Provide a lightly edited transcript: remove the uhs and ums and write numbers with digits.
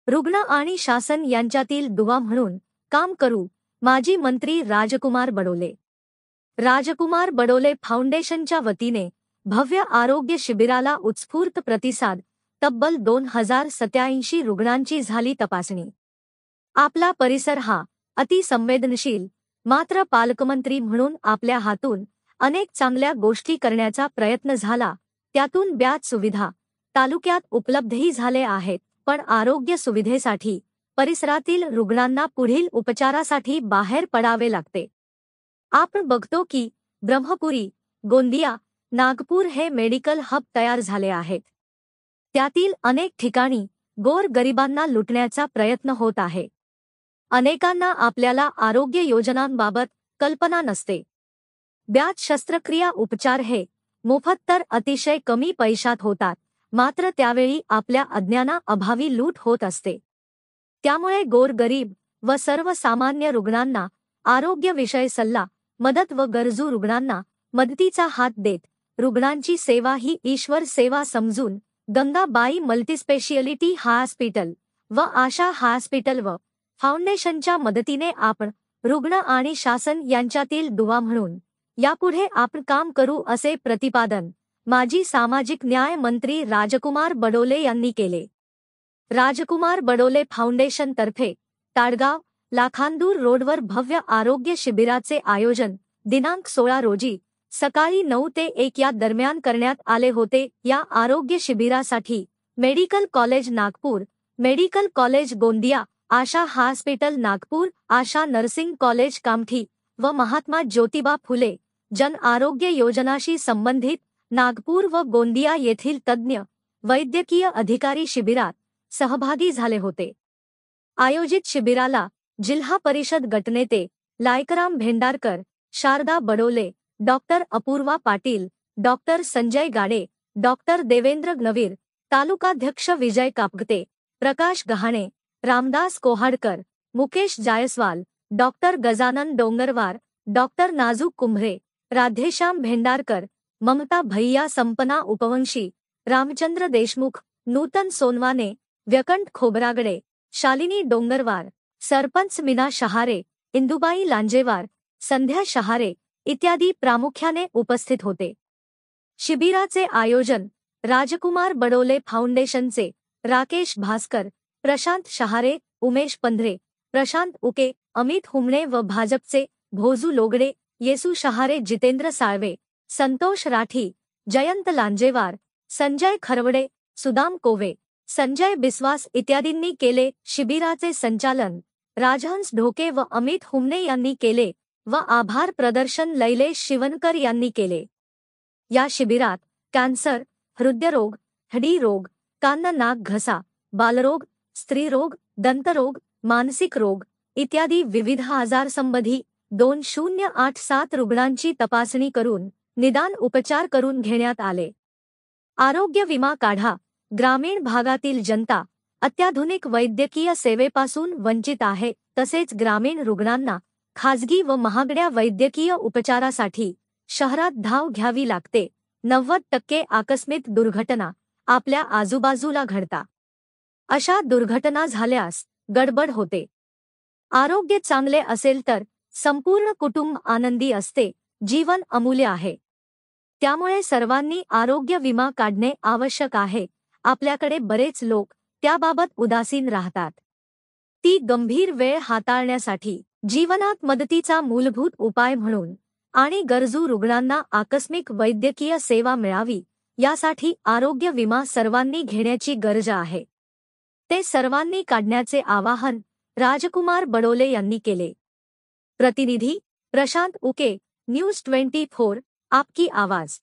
रुग्ण आणि शासन यांच्यातील दुवा म्हणून काम करू, माजी मंत्री राजकुमार बडोले. राजकुमार बडोले फाउंडेशनच्या वतीने भव्य आरोग्य शिबिराला उत्स्फूर्त प्रतिसाद. तब्बल 2087 रुग्णांची झाली तपासणी. आपला परिसर हा अतिसंवेदनशील, मात्र पालकमंत्री म्हणून आपल्या हातून अनेक चांगल्या गोष्टी करण्याचा प्रयत्न झाला. त्यातून बऱ्याच सुविधा तालुक्यात उपलब्धही झाले आहेत, पण आरोग्य सुविधेसाठी परिसरातील रुग्णांना पुढील उपचारासाठी बाहेर पडावे लागते. आपण बघतो की ब्रह्मपुरी, गोंदिया, नागपूर हे मेडिकल हब तयार झाले आहेत. त्यातील अनेक ठिकाणी गोर गरिबांना लुटण्याचा प्रयत्न होत आहे. अनेकांना आपल्याला आरोग्य योजनांबाबत कल्पना नसते. बऱ्याच शस्त्रक्रिया उपचार हे मोफत तर अतिशय कमी पैशात होतात, मात्र त्यावेळी आपल्या अज्ञानाअभावी लूट होत असते. त्यामुळे गोरगरीब व सर्वसामान्य रुग्णांना आरोग्यविषय सल्ला, मदत व गरजू रुग्णांना मदतीचा हात देत रुग्णांची सेवा ही ईश्वर सेवा समजून गंगाबाई मल्टीस्पेशियलिटी हॉस्पिटल व आशा हॉस्पिटल व फाउंडेशनच्या मदतीने आपण रुग्ण आणि शासन यांच्यातील दुवा म्हणून यापुढे आपण काम करू, असे प्रतिपादन माजी सामाजिक न्याय मंत्री राजकुमार बडोले यांनी केले. राजकुमार बडोले फाउंडेशन तर्फे ताडगाव, लाखांदूर रोडवर भव्य आरोग्य शिबिराचे आयोजन दिनांक 16 रोजी सकाळी 9 ते 1 या दरम्यान करण्यात आले होते. या आरोग्य शिबिरासाठी medical college Nagpur, medical college Gondia, Asha hospital Nagpur, Asha nursing college Kamthi व महात्मा ज्योतिबा फुले जन आरोग्य योजनाशी संबंधित नागपूर व गोंदिया येथील तज्ज्ञ वैद्यकीय अधिकारी शिबिरात सहभागी झाले होते. आयोजित शिबिराला जिल्हा परिषद गटनेते लायकराम भेंडारकर, शारदा बडोले, डॉक्टर अपूर्वा पाटील, डॉक्टर संजय गाडे, डॉक्टर देवेंद्र नवीर, तालुकाध्यक्ष विजय कापगते, प्रकाश गहाणे, रामदास कोहाडकर, मुकेश जायसवाल, डॉक्टर गजानन डोंगरवार, डॉक्टर नाजूक कुंभरे, राधेश्याम भेंडारकर, ममता भैया संपना उपवंशी, रामचंद्र देशमुख, नूतन सोनवाने, व्यकंठ खोबरागडे, शालिनी डोंगरवार, सरपंच मीना शहारे, इंदुबाई लांजेवार, संध्या शहारे इत्यादी प्रामुख्याने उपस्थित होते. शिबिराचे आयोजन राजकुमार बडोले फाउंडेशनचे राकेश भास्कर, प्रशांत शहारे, उमेश पंधरे, प्रशांत उके, अमित हुमणे व भाजपचे भोजू लोगडे, येसू शहारे, जितेंद्र साळवे, संतोष राठी, जयंत लांजेवार, संजय खरवडे, सुदाम कोवे, संजय बिस्वास इत्यादींनी केले. शिबिराचे संचालन राजहंस ढोके व अमित हुमणे यांनी केले व आभार प्रदर्शन लैलेश शिवनकर यांनी केले. या शिबिरात कॅन्सर, हृदयरोग, हडी रोग, कान नाक घसा, बालरोग, स्त्रीरोग, दंतरोग, मानसिक रोग इत्यादी विविध आजारसंबंधी 2087 रुग्णांची तपासणी करून निदान उपचार करून घेण्यात आले. आरोग्य विमा काढा. ग्रामीण भागातील जनता अत्याधुनिक वैद्यकीय सेवेपासून वंचित आहे. तसेच ग्रामीण रुग्णांना खाजगी व महागड्या वैद्यकीय उपचारासाठी शहरात धाव घ्यावी लागते. 90% आकस्मिक दुर्घटना आपल्या आजूबाजूला घडतात. अशा दुर्घटना झाल्यास गडबड होते. आरोग्य चांगले असेल तर संपूर्ण कुटुंब आनंदी असते. जीवन अमूल्य आहे. त्यामुळे सर्वांनी आरोग्य विमा काढणे आवश्यक आहे. आपल्याकडे बरेच लोक त्याबाबत उदासीन राहतात. ती गंभीर वेळ हाताळण्यासाठी जीवनात मदतीचा मूलभूत उपाय म्हणून आणि गरजू रुग्णांना आकस्मिक वैद्यकीय सेवा मिळावी यासाठी आरोग्य विमा सर्वांनी घेण्याची गरज आहे. ते सर्वांनी काढण्याचे आवाहन राजकुमार बडोले यांनी केले. प्रतिनिधी प्रशांत उके, न्यूज 24, आपकी आवाज.